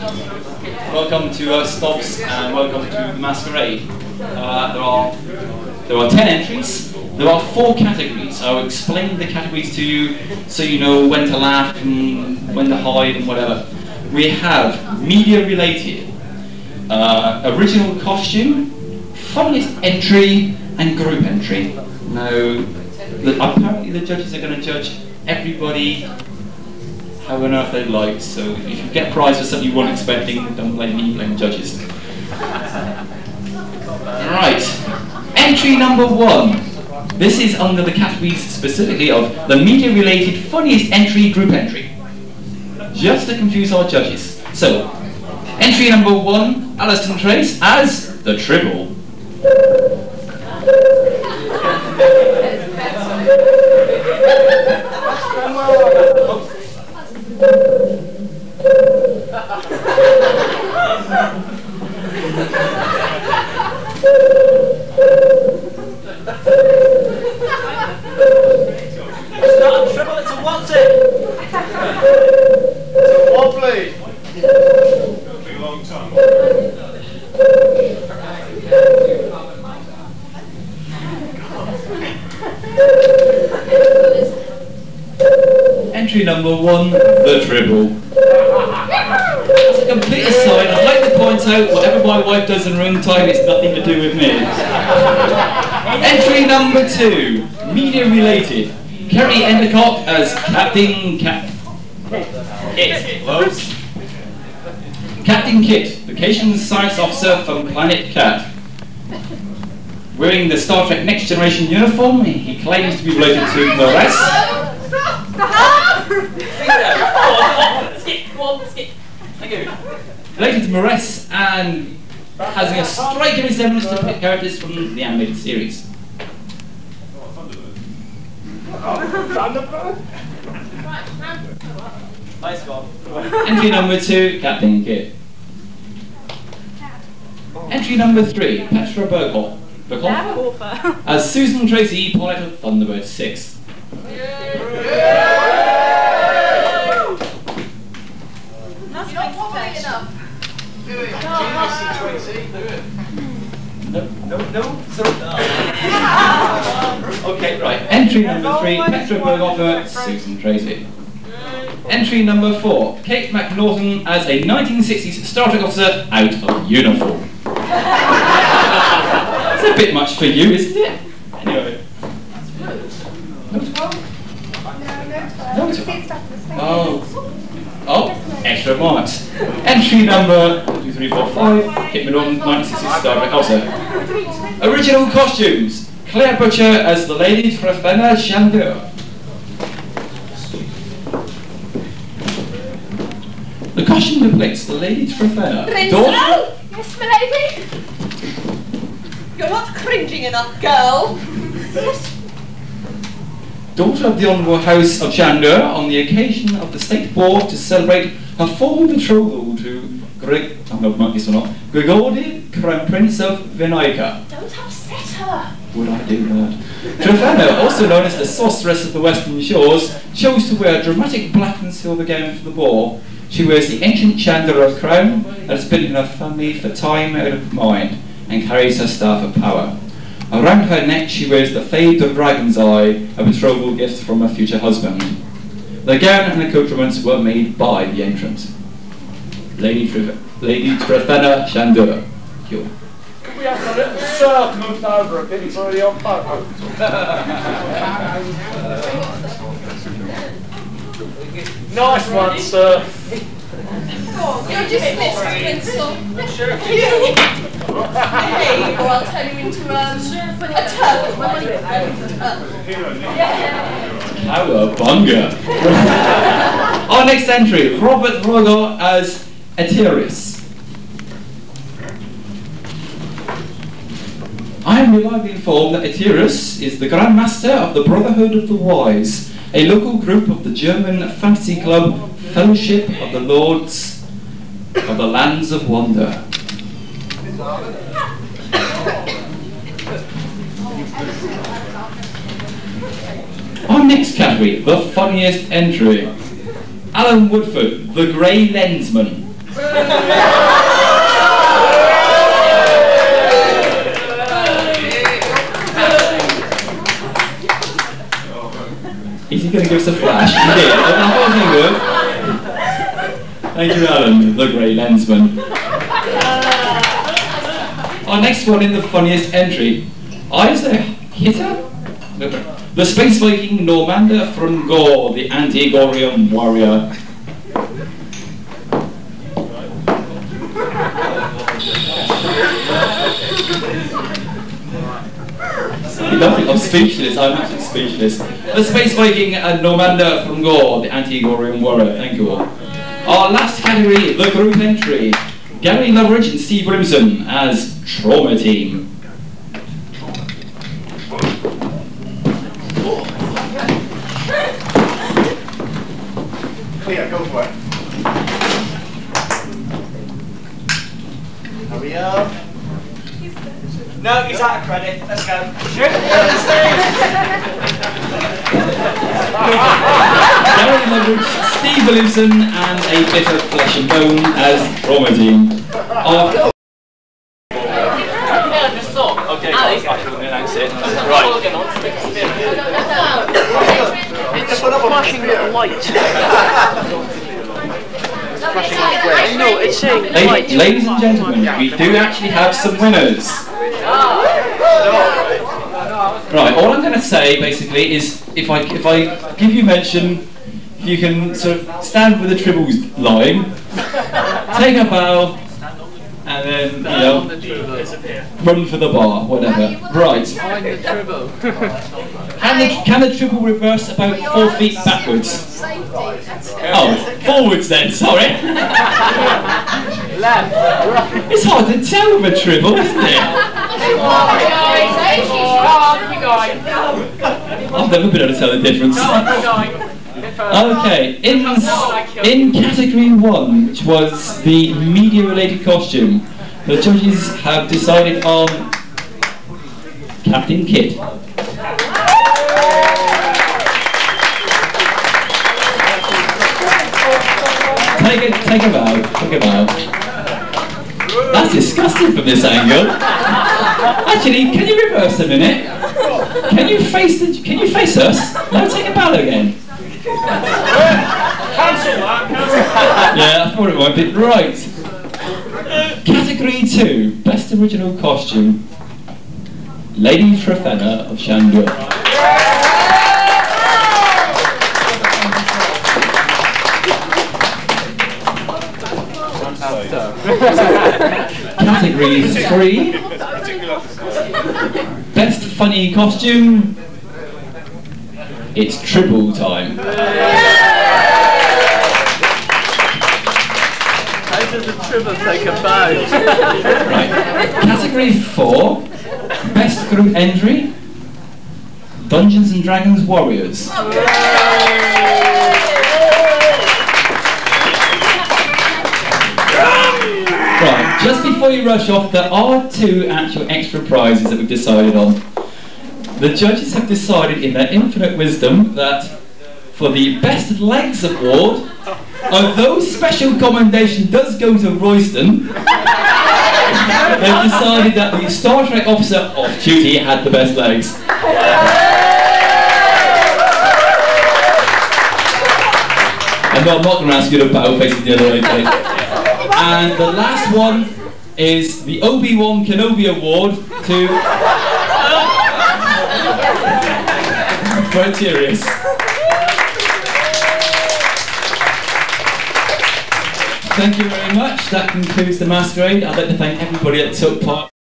Welcome to Stops and welcome to the Masquerade. There are 10 entries. There are 4 categories. I'll explain the categories to you so you know when to laugh and when to hide and whatever. We have media related, original costume, funniest entry, and group entry. Now, apparently the judges are going to judge everybody how on earth they like, so if you get a prize for something you weren't expecting, don't blame me, blame the judges. Right, entry number 1. This is under the categories specifically of the media related funniest entry, group entry. Just to confuse our judges. So, entry number 1, Alison Trace as the Tribble. It's not a tribble, it's a what's it? It's a wobbly. Big long tongue. Entry number 1, the Tribble. As a complete aside, I'd like to point out whatever my wife does in her own time, it's nothing to do with me. Entry number 2, media related. Kerry Endicott as Captain Kit, Vacation Science Officer from Planet Cat. Wearing the Star Trek Next Generation uniform, he claims to be related to Morris. Related to Morris and having a striking resemblance to characters from the animated series. Nice one. Entry number 2, Captain Kit. Entry number 3, Petra Burkhoff as Susan Tracy, pilot of Thunderbird 6. That's not wobbly enough. Do it. Genius, Tracy. Do it. No. Okay, right. Entry number 3, Petra Burkhoff, Susan Tracy. Entry number 4, Kate McNaughton as a 1960s Star Trek officer out of uniform. It's a bit much for you, isn't it? Anyway. Oh, extra marks. Entry number 2, 3, 4, 5, Kate McNaughton, 1960s Star Trek officer. Original costumes, Claire Butcher as the Lady Trefena Chandler. The costume depicts the Lady Trefena. Yes, my lady. You're not cringing enough, girl. Yes. Daughter of the Honourable House of Chandler on the occasion of the State Board to celebrate her formal betrothal to Grigori, Crown Prince of Vinaika. Don't upset her. Would I do that? Trefena, also known as the Sorceress of the Western Shores, chose to wear a dramatic black and silver gown for the ball. She wears the ancient Chandler crown that has been in her family for time out of mind and carries her staff of power. Around her neck she wears the Fade of Dragon's Eye, a betrothal gift from her future husband. The gown and accoutrements were made by the entrant. Lady Trefena Chandler. We have a little circle moved over a bit, it's already on photo. Nice one, sir. You're dismissed, Winston. Hey, or I'll turn you into a turtle. Cowabunga. Our next entry, Robert Rogo as Aetherius. I am reliably informed that Aetherius is the Grand Master of the Brotherhood of the Wise, a local group of the German fantasy club Fellowship of the Lords of the Lands of Wonder. Our next category, the funniest entry. Alan Woodford, the Grey Lensman. Is he going to give us a flash? He did. That wasn't good. Thank you, Alan, the great lensman. Our next one in the funniest entry. Is there hitter? The Space Viking Normander from Gore, the Anti-Gorian warrior. I'm speechless, I'm absolutely speechless. The Space Viking and Normander from Gore, the Anti-Gorian warrior. Thank you all. Our last category, the group entry. Gary Loveridge and Steve Williamson as Trauma Team. Yeah, go for it. Hurry up. No, he's out of credit. Let's go. Gary Loveridge, Steve Williamson, and a bit of flesh and bone as Trauma Team. Okay, Alex, that's it. Right. It's flashing light. No, it's saying light. Ladies and gentlemen, we do actually have some winners. Right, all I'm going to say basically is if I give you mention, you can sort of stand with the tribbles lying, take a bow, and then, you know, run for the bar, whatever. Right. Can the tribble reverse about 4 feet backwards? Oh, forwards then, sorry. It's hard to tell with a tribble, isn't it? I've never been able to tell the difference. Okay, in category 1, which was the media-related costume, the judges have decided on Captain Kidd. Take a bow. That's disgusting from this angle. Actually, can you reverse a minute? Can you face us? No, take a bow again. Cancel that. Yeah, I thought it might be. Right. Category 2, Best Original Costume. Lady Trefena of Chandra. Category 3, Best Funny Costume. It's Tribble time. How does a tribble take a bow? Right. Category 4, Best Group Entry. Dungeons and Dragons Warriors. Right, just before you rush off, there are 2 actual extra prizes that we've decided on. The judges have decided in their infinite wisdom that for the Best Legs Award, although special commendation does go to Royston, they've decided that the Star Trek officer off duty had the best legs. And I'm not going to ask you to bow facing the other way, please. And the last one is the Obi-Wan Kenobi Award to Criterious. Thank you very much. That concludes the Masquerade. I'd like to thank everybody that took part.